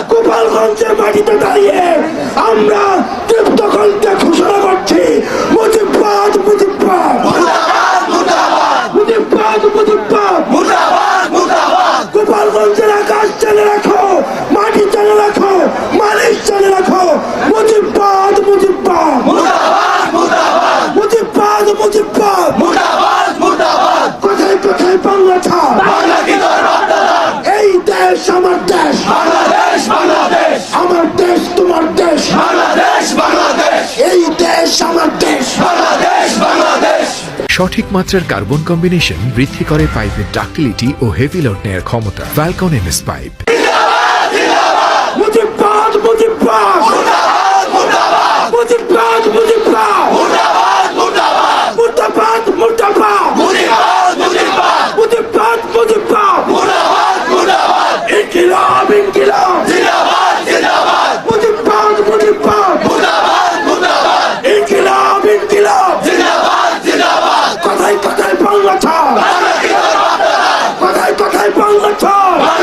গোপালগঞ্জের মাটিতে দাঁড়িয়ে আমরা তীব্র কণ্ঠে ঘোষণা করছি মুজিববাদ মুজিববাদ মুজিববাদ মুজিববাদ গোপালগঞ্জের আকাশ চালে রাখো, মাটি চালে রাখো, মালিশ চালে রাখো, মুজিববাদ মুজিববাদ মুজিববাদ মুজিববাদ কোথায় কোথায় বাংলা ছাড়, এই দেশ আমার দেশ, আমার দেশ তোমার দেশ, এই দেশ আমার দেশ। সঠিক মাত্রার কার্বন কম্বিনেশন বৃদ্ধি করে পাইপের ডাক্টিলিটি ও হেভি লোড নেয়ার ক্ষমতা। Falcon MS pipe. মুজিববাদ মুজিববাদ মুজিববাদ মুজিববাদ মুর্দাবাদ মুর্দাবাদ মুজিববাদ মুজিববাদ ইনকিলাব ইনকিলাব মুজিববাদ মুজিববাদ ইনকিলাব ইনকিলাব কোথায় কোথায় বাংলা ছাড়, কোথায় কোথায় বাংলা ছাড়।